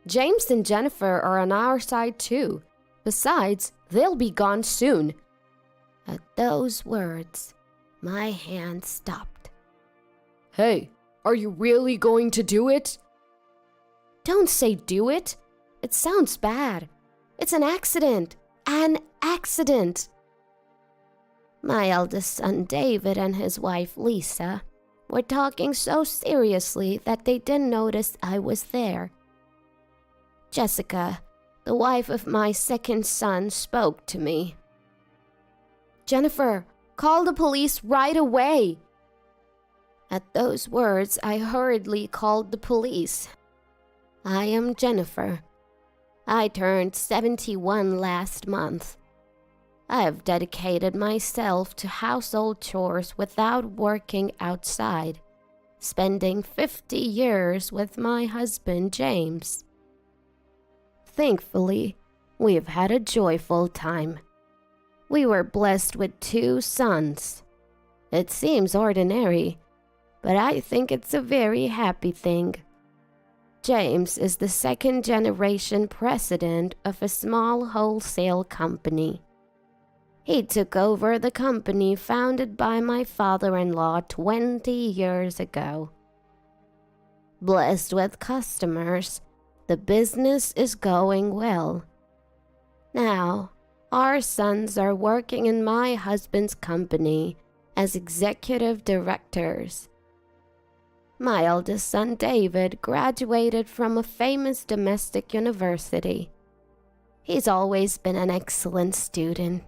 James and Jennifer are on our side too. Besides, they'll be gone soon." At those words, my hand stopped. "Hey, are you really going to do it?" "Don't say do it. It sounds bad. It's an accident. An accident." My eldest son David and his wife Lisa were talking so seriously that they didn't notice I was there. Jessica, the wife of my second son, spoke to me. "Jennifer, call the police right away." At those words, I hurriedly called the police. I am Jennifer. I turned 71 last month. I have dedicated myself to household chores without working outside, spending 50 years with my husband James. Thankfully, we have had a joyful time. We were blessed with 2 sons. It seems ordinary, but I think it's a very happy thing. James is the second-generation president of a small wholesale company. He took over the company founded by my father-in-law 20 years ago. Blessed with customers, the business is going well. Now, our sons are working in my husband's company as executive directors. My eldest son David graduated from a famous domestic university. He's always been an excellent student,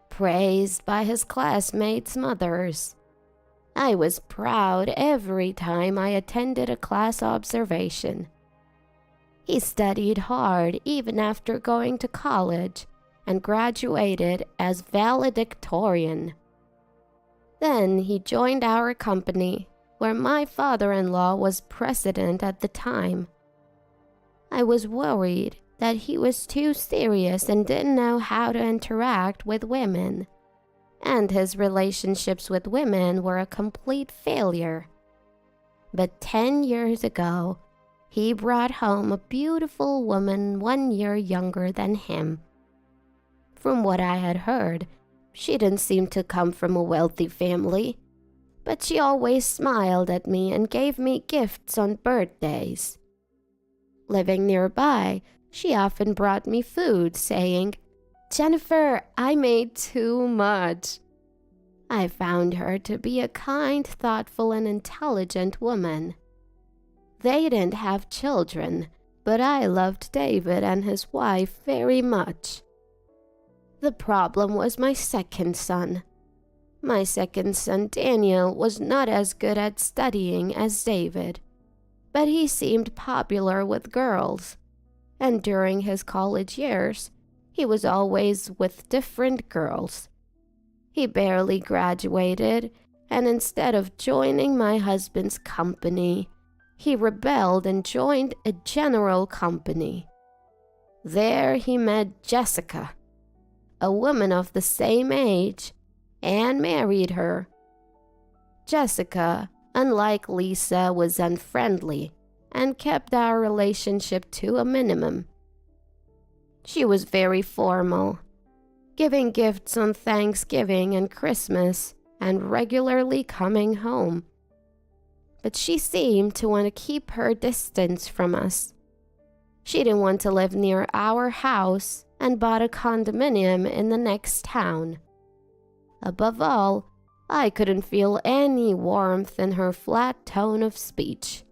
praised by his classmates' mothers. I was proud every time I attended a class observation. He studied hard even after going to college and graduated as valedictorian. Then he joined our company, where my father-in-law was president at the time. I was worried that he was too serious and didn't know how to interact with women, and his relationships with women were a complete failure. But 10 years ago, he brought home a beautiful woman 1 year younger than him. From what I had heard, she didn't seem to come from a wealthy family, but she always smiled at me and gave me gifts on birthdays. Living nearby, she often brought me food, saying, "Jennifer, I made too much." I found her to be a kind, thoughtful, and intelligent woman. They didn't have children, but I loved David and his wife very much. The problem was my second son. My second son, Daniel, was not as good at studying as David, but he seemed popular with girls, and during his college years, he was always with different girls. He barely graduated, and instead of joining my husband's company, he rebelled and joined a general company. There he met Jessica, a woman of the same age, and married her. Jessica, unlike Lisa, was unfriendly and kept our relationship to a minimum. She was very formal, giving gifts on Thanksgiving and Christmas and regularly coming home. But she seemed to want to keep her distance from us. She didn't want to live near our house and bought a condominium in the next town. Above all, I couldn't feel any warmth in her flat tone of speech.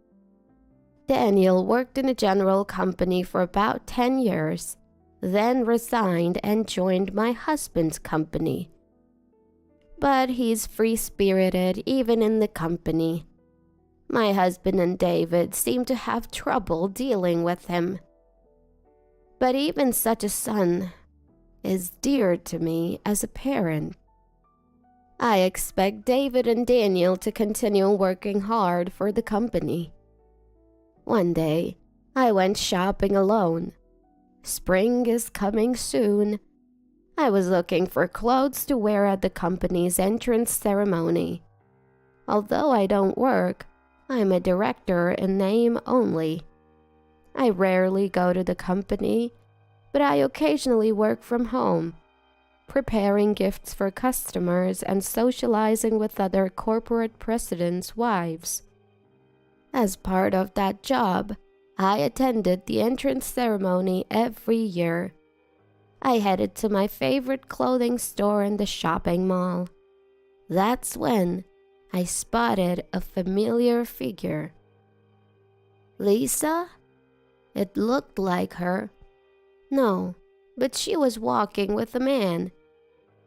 Daniel worked in a general company for about 10 years, then resigned and joined my husband's company. But he's free-spirited even in the company. My husband and David seem to have trouble dealing with him. But even such a son is dear to me as a parent. I expect David and Daniel to continue working hard for the company. One day, I went shopping alone. Spring is coming soon. I was looking for clothes to wear at the company's entrance ceremony. Although I don't work, I'm a director in name only. I rarely go to the company, but I occasionally work from home, preparing gifts for customers and socializing with other corporate presidents' wives. As part of that job, I attended the entrance ceremony every year. I headed to my favorite clothing store in the shopping mall. That's when I spotted a familiar figure. Lisa? It looked like her. No, but she was walking with a man.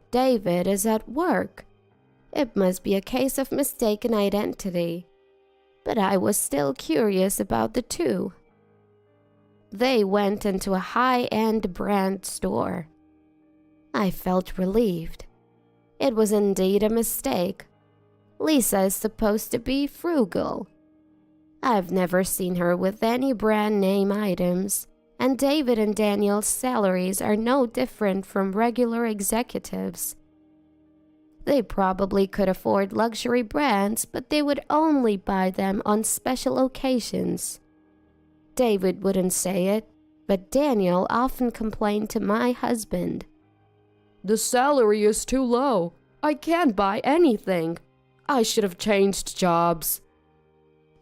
David is at work. It must be a case of mistaken identity. But I was still curious about the two. They went into a high-end brand store. I felt relieved. It was indeed a mistake. Lisa is supposed to be frugal. I've never seen her with any brand name items, and David and Daniel's salaries are no different from regular executives. They probably could afford luxury brands, but they would only buy them on special occasions. David wouldn't say it, but Daniel often complained to my husband. The salary is too low. I can't buy anything. I should have changed jobs.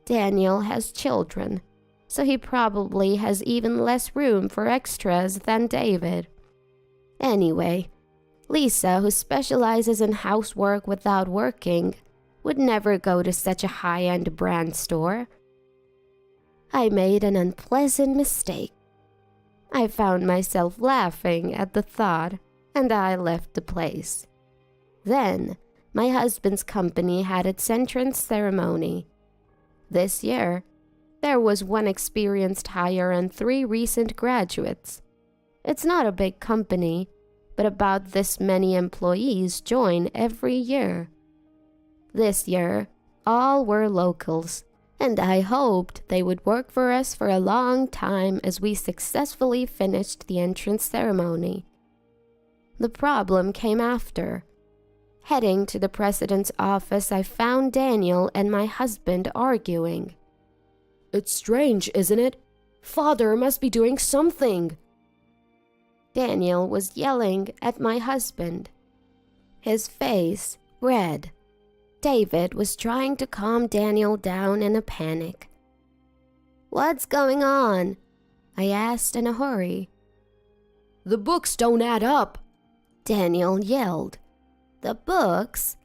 Daniel has children, so he probably has even less room for extras than David. Anyway, Lisa, who specializes in housework without working, would never go to such a high-end brand store. I made an unpleasant mistake. I found myself laughing at the thought, and I left the place. Then, my husband's company had its entrance ceremony. This year, there was one experienced hire and 3 recent graduates. It's not a big company, but about this many employees join every year. This year, all were locals, and I hoped they would work for us for a long time as we successfully finished the entrance ceremony. The problem came after. Heading to the president's office, I found Daniel and my husband arguing. It's strange, isn't it? Father must be doing something. Daniel was yelling at my husband, his face red. David was trying to calm Daniel down in a panic. "What's going on?" I asked in a hurry. The books don't add up, Daniel yelled. The books?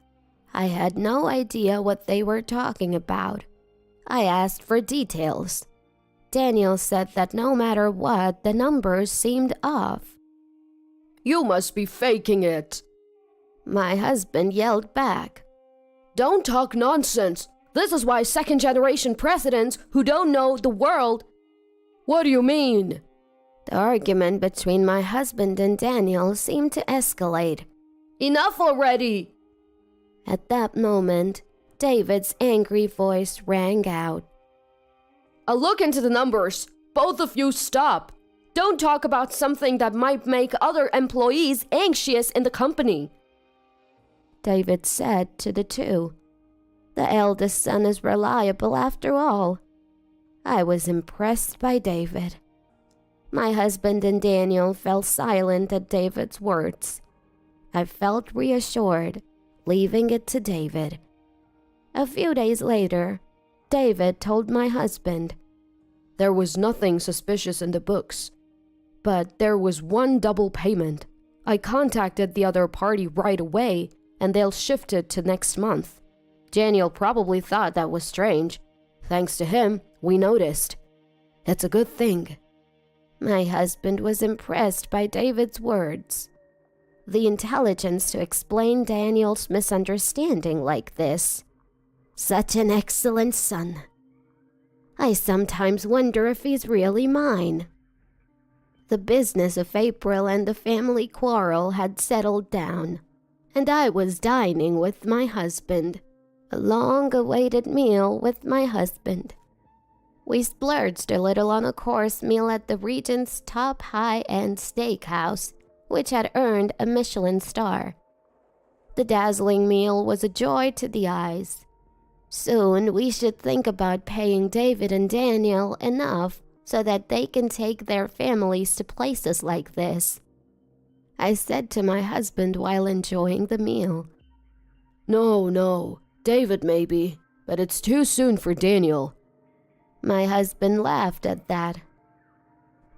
I had no idea what they were talking about. I asked for details. Daniel said that no matter what, the numbers seemed off. You must be faking it. My husband yelled back. Don't talk nonsense. This is why second-generation presidents who don't know the world... What do you mean? The argument between my husband and Daniel seemed to escalate. Enough already! At that moment, David's angry voice rang out. I'll look into the numbers. Both of you stop. Don't talk about something that might make other employees anxious in the company. David said to the two. The eldest son is reliable after all. I was impressed by David. My husband and Daniel fell silent at David's words. I felt reassured, leaving it to David. A few days later, David told my husband, There was nothing suspicious in the books, but there was one double payment. I contacted the other party right away, and they'll shift it to next month. Daniel probably thought that was strange. Thanks to him, we noticed. It's a good thing. My husband was impressed by David's words. The intelligence to explain Daniel's misunderstanding like this. Such an excellent son. I sometimes wonder if he's really mine. The business of April and the family quarrel had settled down, and I was dining with my husband, a long-awaited meal with my husband. We splurged a little on a course meal at the region's top high-end steakhouse, which had earned a Michelin star. The dazzling meal was a joy to the eyes. Soon we should think about paying David and Daniel enough so that they can take their families to places like this," I said to my husband while enjoying the meal. No, David maybe, but it's too soon for Daniel." My husband laughed at that.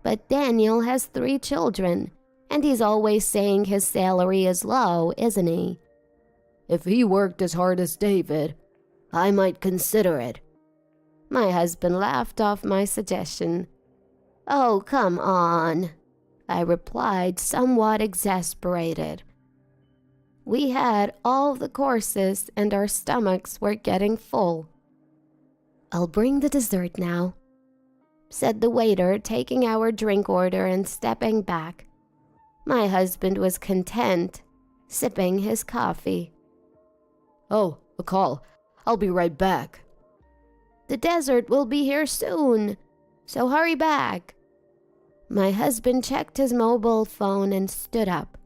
"But Daniel has 3 children, and he's always saying his salary is low, isn't he?" "If he worked as hard as David, I might consider it." My husband laughed off my suggestion. "Oh, come on," I replied, somewhat exasperated. We had all the courses and our stomachs were getting full. "I'll bring the dessert now," said the waiter, taking our drink order and stepping back. My husband was content, sipping his coffee. "Oh, a call. I'll be right back." "The dessert will be here soon, so hurry back." My husband checked his mobile phone and stood up.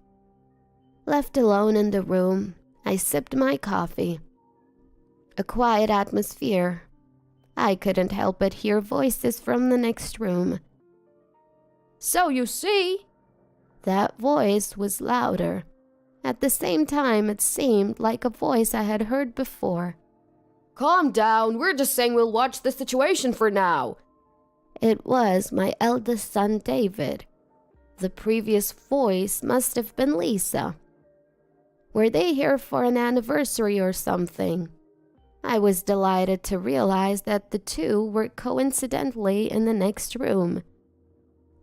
Left alone in the room, I sipped my coffee. A quiet atmosphere. I couldn't help but hear voices from the next room. "So you see," that voice was louder. At the same time, it seemed like a voice I had heard before. "Calm down, we're just saying we'll watch the situation for now." It was my eldest son, David. The previous voice must have been Lisa. Were they here for an anniversary or something? I was delighted to realize that the two were coincidentally in the next room.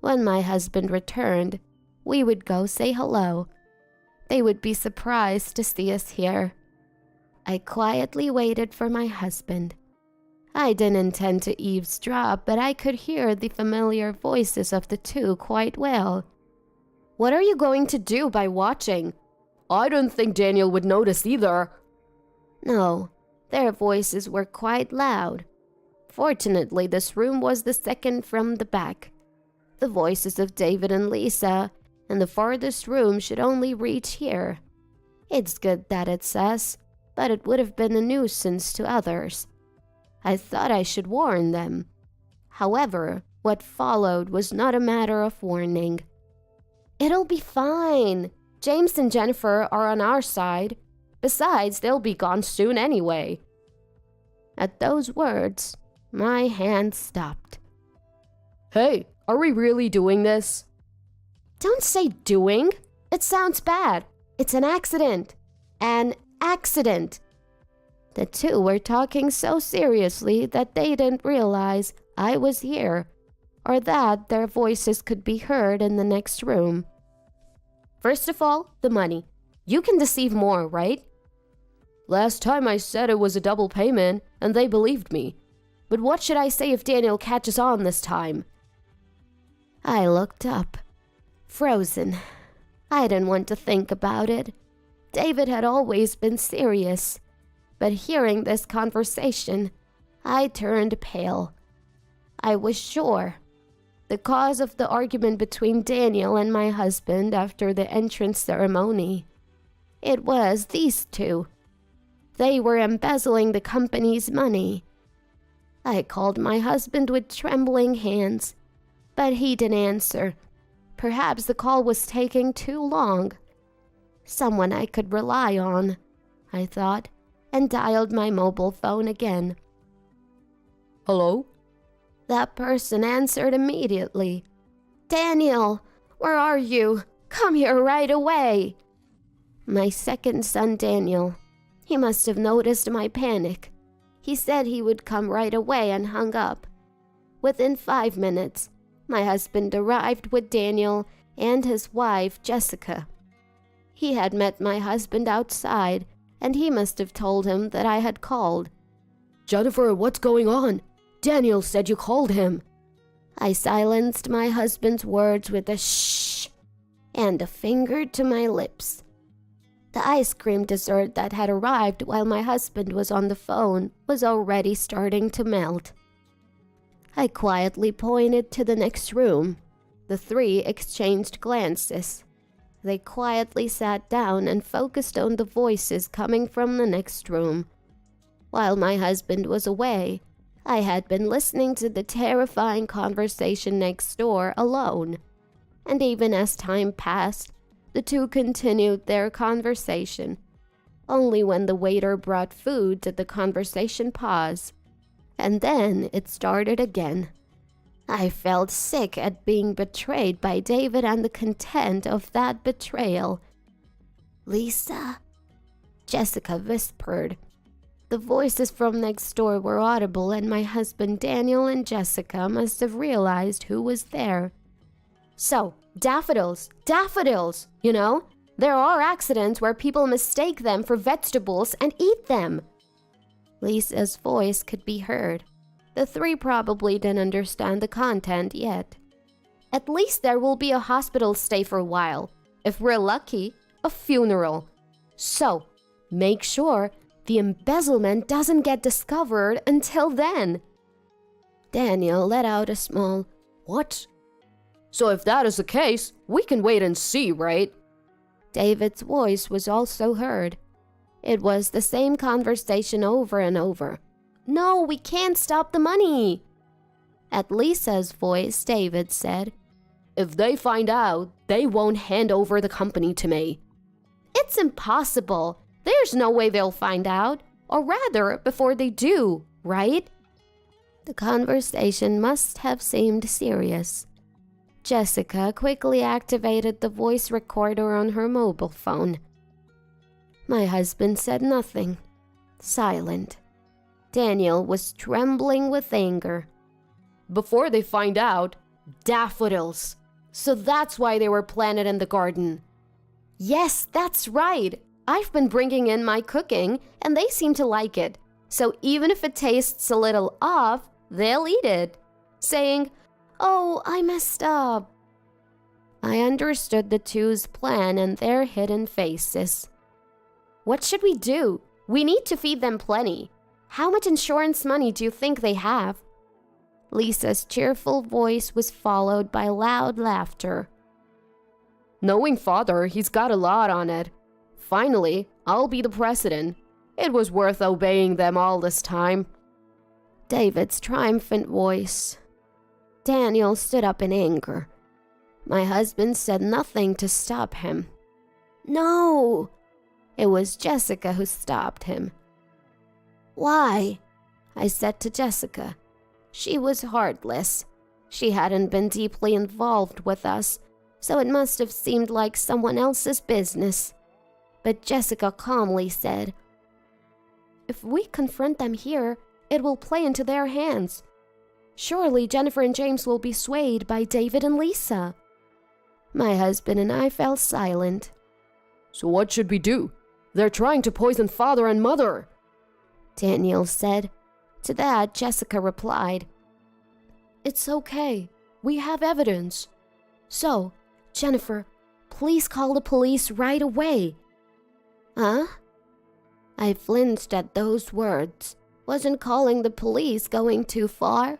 When my husband returned, we would go say hello. They would be surprised to see us here. I quietly waited for my husband. I didn't intend to eavesdrop, but I could hear the familiar voices of the two quite well. "What are you going to do by watching? I don't think Daniel would notice either." No, their voices were quite loud. Fortunately, this room was the second from the back. The voices of David and Lisa in the farthest room should only reach here. It's good that it's us, but it would have been a nuisance to others. I thought I should warn them. However, what followed was not a matter of warning. "It'll be fine. James and Jennifer are on our side. Besides, they'll be gone soon anyway." At those words, my hand stopped. "Hey, are we really doing this?" "Don't say doing. It sounds bad. It's an accident. An accident." The two were talking so seriously that they didn't realize I was here, or that their voices could be heard in the next room. "First of all, the money. You can deceive more, right?" "Last time I said it was a double payment, and they believed me. But what should I say if Daniel catches on this time?" I looked up, frozen. I didn't want to think about it. David had always been serious, but hearing this conversation, I turned pale. I was sure. The cause of the argument between Daniel and my husband after the entrance ceremony. It was these two. They were embezzling the company's money. I called my husband with trembling hands, but he didn't answer. Perhaps the call was taking too long. Someone I could rely on, I thought, and dialed my mobile phone again. "Hello?" That person answered immediately. "Daniel, where are you? Come here right away." My second son, Daniel. He must have noticed my panic. He said he would come right away and hung up. Within 5 minutes, my husband arrived with Daniel and his wife, Jessica. He had met my husband outside, and he must have told him that I had called. "Jennifer, what's going on? Daniel said you called him." I silenced my husband's words with a shh and a finger to my lips. The ice cream dessert that had arrived while my husband was on the phone was already starting to melt. I quietly pointed to the next room. The three exchanged glances. They quietly sat down and focused on the voices coming from the next room. While my husband was away, I had been listening to the terrifying conversation next door alone, and even as time passed, the two continued their conversation. Only when the waiter brought food did the conversation pause, and then it started again. I felt sick at being betrayed by David and the content of that betrayal. "Lisa?" Jessica whispered. The voices from next door were audible, and my husband Daniel and Jessica must have realized who was there. "So, daffodils, you know? There are accidents where people mistake them for vegetables and eat them." Lisa's voice could be heard. The three probably didn't understand the content yet. "At least there will be a hospital stay for a while. If we're lucky, a funeral. So, make sure the embezzlement doesn't get discovered until then." Daniel let out a small, "What?" "So if that is the case, we can wait and see, right?" David's voice was also heard. It was the same conversation over and over. "No, we can't stop the money." At Lisa's voice, David said, "If they find out, they won't hand over the company to me." "It's impossible. There's no way they'll find out. Or rather, before they do, right?" The conversation must have seemed serious. Jessica quickly activated the voice recorder on her mobile phone. My husband said nothing. Silent. Daniel was trembling with anger. "Before they find out, daffodils. So that's why they were planted in the garden." "Yes, that's right. I've been bringing in my cooking, and they seem to like it. So even if it tastes a little off, they'll eat it, saying, 'Oh, I messed up.'" I understood the two's plan and their hidden faces. "What should we do? We need to feed them plenty. How much insurance money do you think they have?" Lisa's cheerful voice was followed by loud laughter. "Knowing father, he's got a lot on it. Finally, I'll be the president. It was worth obeying them all this time." David's triumphant voice. Daniel stood up in anger. My husband said nothing to stop him. "No!" It was Jessica who stopped him. "Why?" I said to Jessica. She was heartless. She hadn't been deeply involved with us, so it must have seemed like someone else's business. But Jessica calmly said, "If we confront them here, it will play into their hands. Surely Jennifer and James will be swayed by David and Lisa." My husband and I fell silent. "So what should we do? They're trying to poison father and mother," Daniel said. To that, Jessica replied, "It's okay. We have evidence. So, Jennifer, please call the police right away." "Huh?" I flinched at those words. Wasn't calling the police going too far?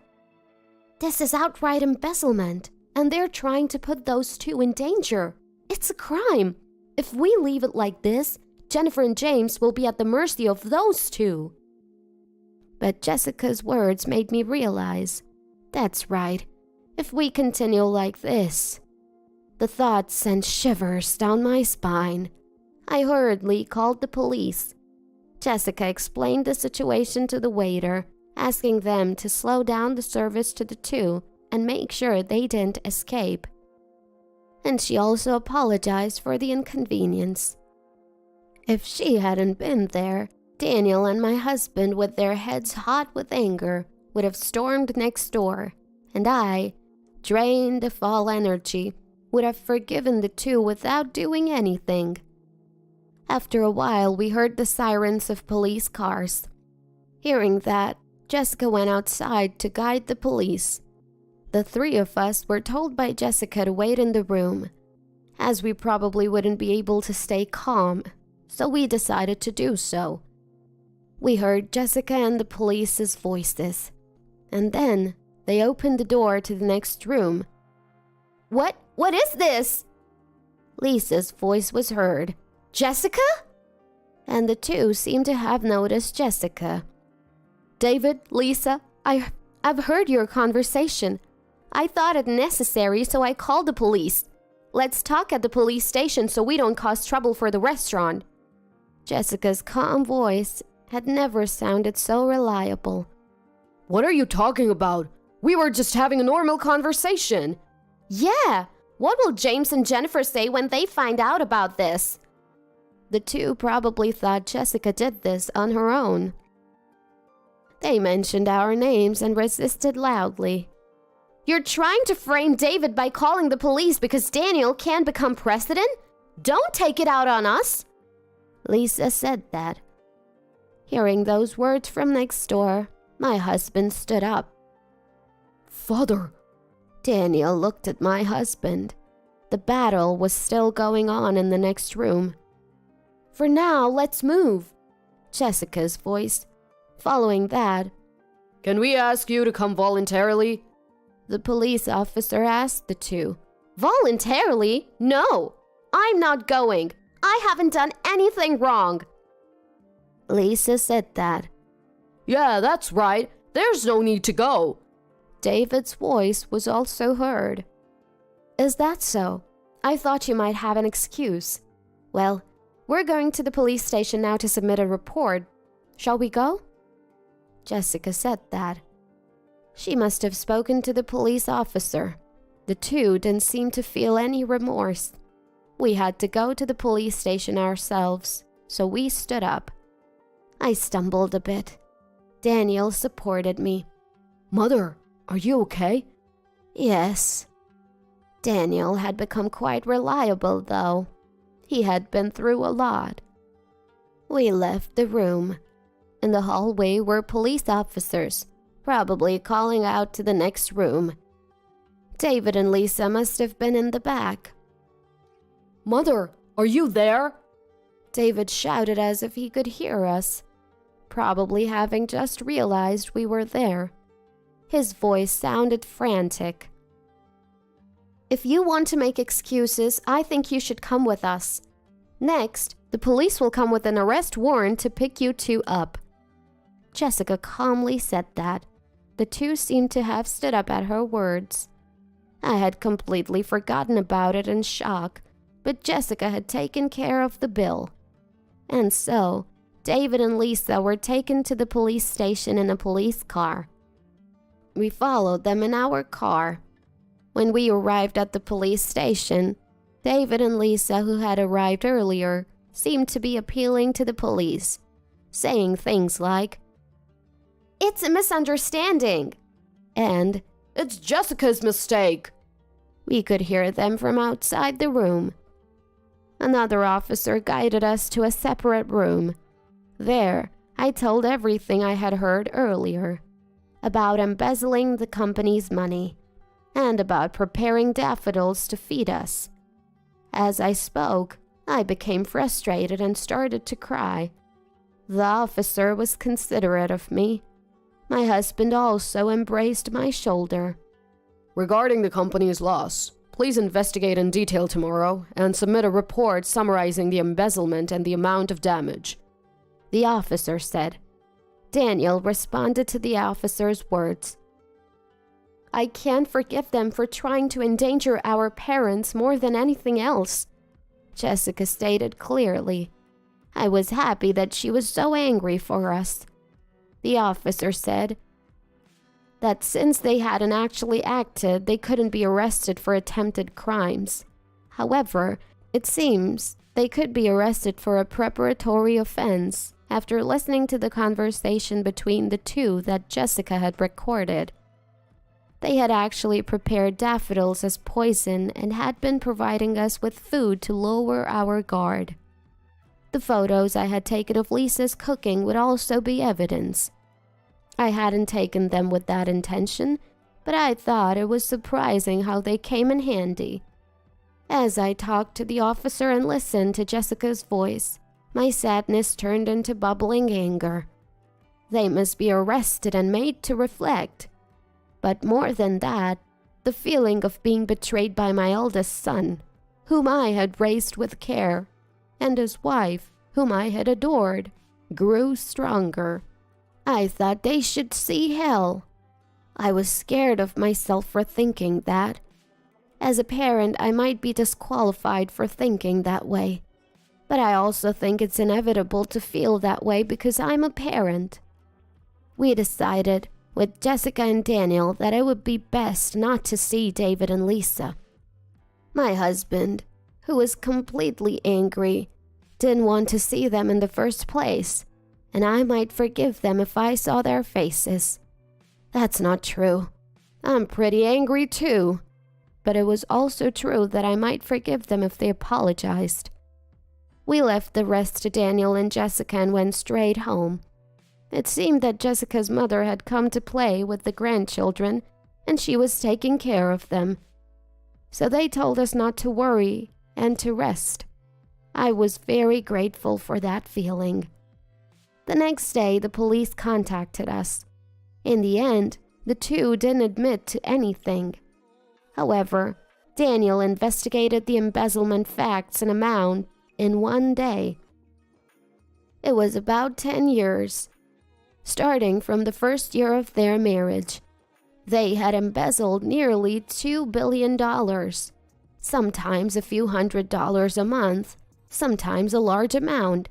"This is outright embezzlement, and they're trying to put those two in danger. It's a crime. If we leave it like this, Jennifer and James will be at the mercy of those two." But Jessica's words made me realize, that's right, if we continue like this. The thought sent shivers down my spine. I hurriedly called the police. Jessica explained the situation to the waiter, asking them to slow down the service to the two and make sure they didn't escape. And she also apologized for the inconvenience. If she hadn't been there, Daniel and my husband, with their heads hot with anger, would have stormed next door, and I, drained of all energy, would have forgiven the two without doing anything. After a while, we heard the sirens of police cars. Hearing that, Jessica went outside to guide the police. The three of us were told by Jessica to wait in the room, as we probably wouldn't be able to stay calm, so we decided to do so. We heard Jessica and the police's voices, and then they opened the door to the next room. What is this?" Lisa's voice was heard. "Jessica?" And the two seemed to have noticed Jessica. "David, Lisa, I've heard your conversation. I thought it necessary, so I called the police. Let's talk at the police station so we don't cause trouble for the restaurant." Jessica's calm voice had never sounded so reliable. "What are you talking about? We were just having a normal conversation." "Yeah, what will James and Jennifer say when they find out about this?" The two probably thought Jessica did this on her own. They mentioned our names and resisted loudly. "You're trying to frame David by calling the police because Daniel can't become president? Don't take it out on us." Lisa said that. Hearing those words from next door, my husband stood up. "Father." Daniel looked at my husband. The battle was still going on in the next room. "For now, let's move." Jessica's voice. Following that, "Can we ask you to come voluntarily?" the police officer asked the two. "Voluntarily? No, I'm not going. I haven't done anything wrong." Lisa said that. "Yeah, that's right. There's no need to go." David's voice was also heard. "Is that so? I thought you might have an excuse. Well, we're going to the police station now to submit a report. Shall we go?" Jessica said that. She must have spoken to the police officer. The two didn't seem to feel any remorse. We had to go to the police station ourselves, so we stood up. I stumbled a bit. Daniel supported me. "Mother, are you okay?" "Yes." Daniel had become quite reliable, though. He had been through a lot. We left the room. In the hallway were police officers, probably calling out to the next room. David and Lisa must have been in the back. "Mother, are you there?" David shouted as if he could hear us, probably having just realized we were there. His voice sounded frantic. "If you want to make excuses, I think you should come with us. Next, the police will come with an arrest warrant to pick you two up." Jessica calmly said that. The two seemed to have stood up at her words. I had completely forgotten about it in shock, but Jessica had taken care of the bill. And so, David and Lisa were taken to the police station in a police car. We followed them in our car. When we arrived at the police station, David and Lisa, who had arrived earlier, seemed to be appealing to the police, saying things like, "It's a misunderstanding," and "It's Jessica's mistake." We could hear them from outside the room. Another officer guided us to a separate room. There, I told everything I had heard earlier, about embezzling the company's money, and about preparing daffodils to feed us. As I spoke, I became frustrated and started to cry. The officer was considerate of me. My husband also embraced my shoulder. "Regarding the company's loss, please investigate in detail tomorrow and submit a report summarizing the embezzlement and the amount of damage," the officer said. Daniel responded to the officer's words. "I can't forgive them for trying to endanger our parents more than anything else," Jessica stated clearly. I was happy that she was so angry for us. The officer said that since they hadn't actually acted, they couldn't be arrested for attempted crimes. However, it seems they could be arrested for a preparatory offense after listening to the conversation between the two that Jessica had recorded. They had actually prepared daffodils as poison and had been providing us with food to lower our guard. The photos I had taken of Lisa's cooking would also be evidence. I hadn't taken them with that intention, but I thought it was surprising how they came in handy. As I talked to the officer and listened to Jessica's voice, my sadness turned into bubbling anger. They must be arrested and made to reflect. But more than that, the feeling of being betrayed by my eldest son, whom I had raised with care, and his wife, whom I had adored, grew stronger. I thought they should see hell, I was scared of myself for thinking that. As a parent, I might be disqualified for thinking that way. But I also think it's inevitable to feel that way because I'm a parent. We decided, with Jessica and Daniel, that it would be best not to see David and Lisa. My husband, who was completely angry, didn't want to see them in the first place, and I might forgive them if I saw their faces. That's not true. I'm pretty angry too. But it was also true that I might forgive them if they apologized. We left the rest to Daniel and Jessica and went straight home. It seemed that Jessica's mother had come to play with the grandchildren, and she was taking care of them. So they told us not to worry and to rest. I was very grateful for that feeling. The next day, the police contacted us. In the end, the two didn't admit to anything. However, Daniel investigated the embezzlement facts and amount in one day. It was about 10 years, starting from the first year of their marriage. They had embezzled nearly $2 billion, sometimes a few $100s a month, sometimes a large amount.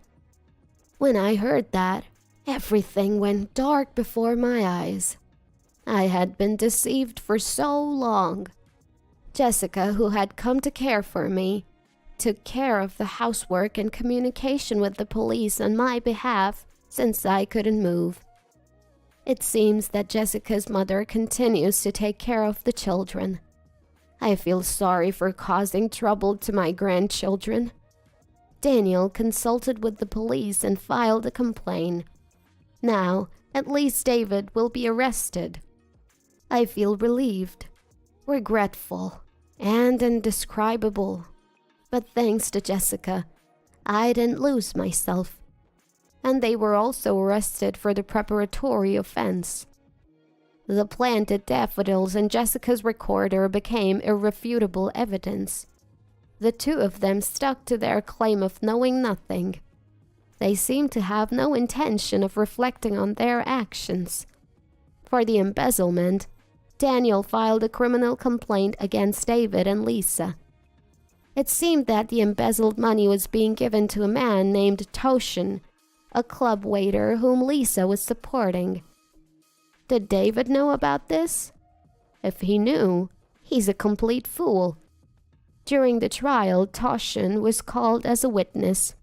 When I heard that, everything went dark before my eyes. I had been deceived for so long. Jessica, who had come to care for me, took care of the housework and communication with the police on my behalf since I couldn't move. It seems that Jessica's mother continues to take care of the children. I feel sorry for causing trouble to my grandchildren. Daniel consulted with the police and filed a complaint. Now, at least David will be arrested. I feel relieved, regretful, and indescribable. But thanks to Jessica, I didn't lose myself. And they were also arrested for the preparatory offense. The planted daffodils in Jessica's recorder became irrefutable evidence. The two of them stuck to their claim of knowing nothing. They seemed to have no intention of reflecting on their actions. For the embezzlement, Daniel filed a criminal complaint against David and Lisa. It seemed that the embezzled money was being given to a man named Toshin, a club waiter whom Lisa was supporting. Did David know about this? If he knew, he's a complete fool. During the trial, Toshin was called as a witness.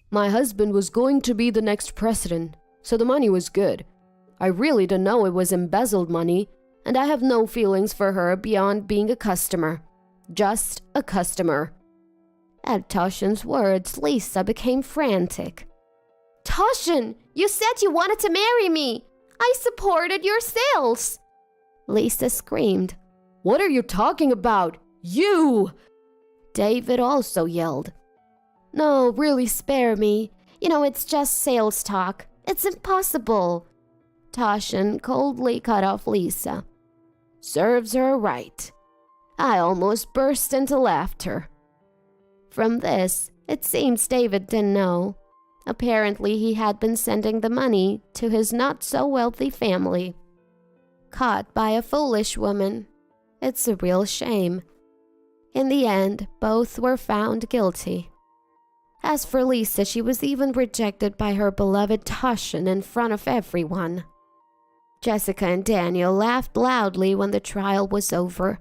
My husband was going to be the next president, so the money was good. I really didn't know it was embezzled money, and I have no feelings for her beyond being a customer. Just a customer. At Toshin's words, Lisa became frantic. Toshin, you said you wanted to marry me. I supported your sales. Lisa screamed. What are you talking about? You! David also yelled. No, really, spare me. It's just sales talk. It's impossible. Toshin coldly cut off Lisa. Serves her right. I almost burst into laughter. From this, it seems David didn't know. Apparently, he had been sending the money to his not-so-wealthy family. Caught by a foolish woman. It's a real shame. In the end, both were found guilty. As for Lisa, she was even rejected by her beloved Toshin in front of everyone. Jessica and Daniel laughed loudly when the trial was over.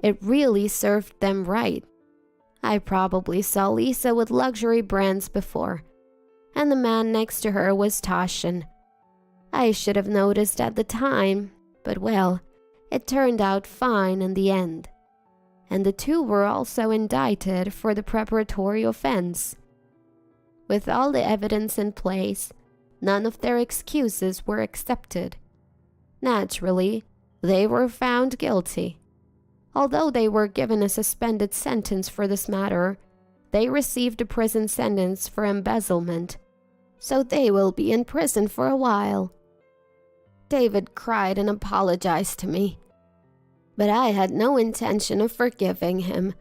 It really served them right. I probably saw Lisa with luxury brands before, and the man next to her was Toshin. I should have noticed at the time, but well, it turned out fine in the end. And the two were also indicted for the preparatory offense. With all the evidence in place, none of their excuses were accepted. Naturally, they were found guilty. Although they were given a suspended sentence for this matter, they received a prison sentence for embezzlement, so they will be in prison for a while. David cried and apologized to me, but I had no intention of forgiving him.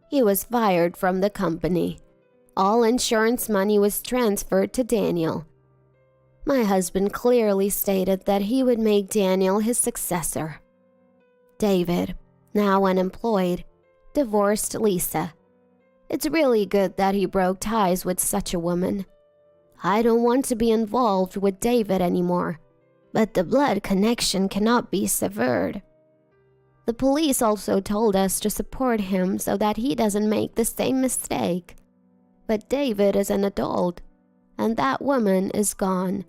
He was fired from the company. All insurance money was transferred to Daniel. My husband clearly stated that he would make Daniel his successor. David, now unemployed, divorced Lisa. It's really good that he broke ties with such a woman. I don't want to be involved with David anymore, but the blood connection cannot be severed. The police also told us to support him so that he doesn't make the same mistake. But David is an adult, and that woman is gone.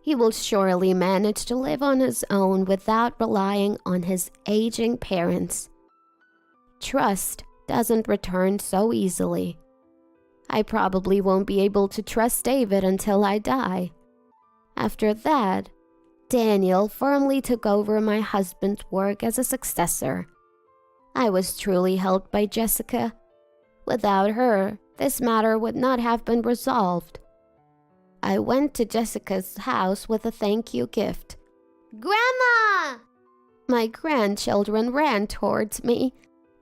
He will surely manage to live on his own without relying on his aging parents. Trust doesn't return so easily. I probably won't be able to trust David until I die. After that, Daniel firmly took over my husband's work as a successor. I was truly helped by Jessica. Without her, this matter would not have been resolved. I went to Jessica's house with a thank you gift. Grandma! My grandchildren ran towards me,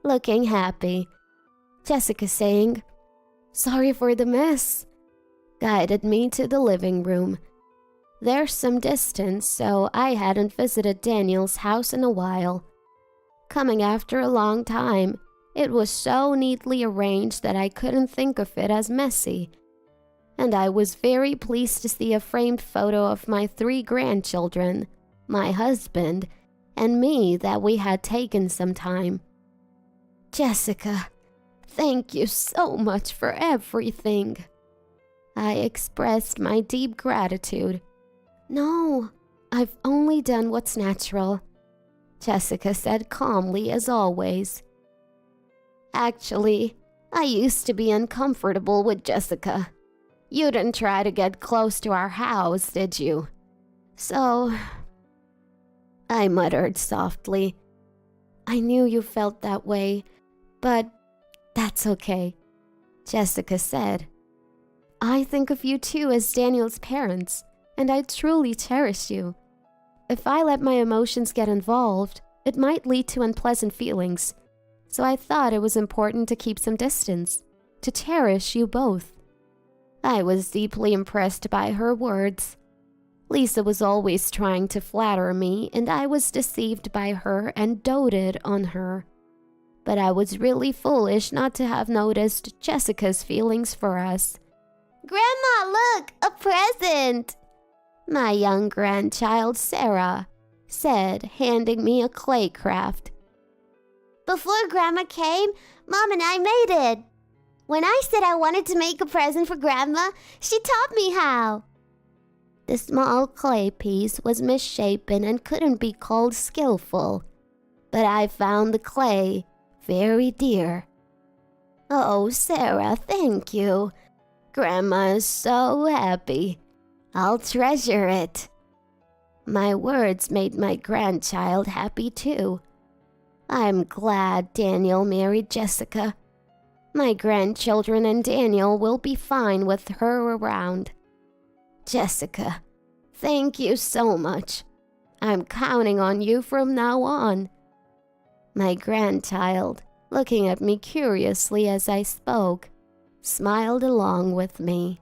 looking happy. Jessica saying, "Sorry for the mess," guided me to the living room. There's some distance, so I hadn't visited Daniel's house in a while. Coming after a long time, it was so neatly arranged that I couldn't think of it as messy. And I was very pleased to see a framed photo of my 3 grandchildren, my husband, and me that we had taken some time. Jessica, thank you so much for everything. I expressed my deep gratitude. No, I've only done what's natural, Jessica said calmly as always. Actually, I used to be uncomfortable with Jessica. You didn't try to get close to our house, did you? So, I muttered softly. I knew you felt that way, but that's okay, Jessica said. I think of you too as Daniel's parents, and I truly cherish you. If I let my emotions get involved, it might lead to unpleasant feelings, so I thought it was important to keep some distance, to cherish you both. I was deeply impressed by her words. Lisa was always trying to flatter me, and I was deceived by her and doted on her. But I was really foolish not to have noticed Jessica's feelings for us. Grandma, look, a present! My young grandchild, Sarah, said, handing me a clay craft. Before Grandma came, Mom and I made it. When I said I wanted to make a present for Grandma, she taught me how. The small clay piece was misshapen and couldn't be called skillful, but I found the clay very dear. Oh, Sarah, thank you. Grandma is so happy. I'll treasure it. My words made my grandchild happy too. I'm glad Daniel married Jessica. My grandchildren and Daniel will be fine with her around. Jessica, thank you so much. I'm counting on you from now on. My grandchild, looking at me curiously as I spoke, smiled along with me.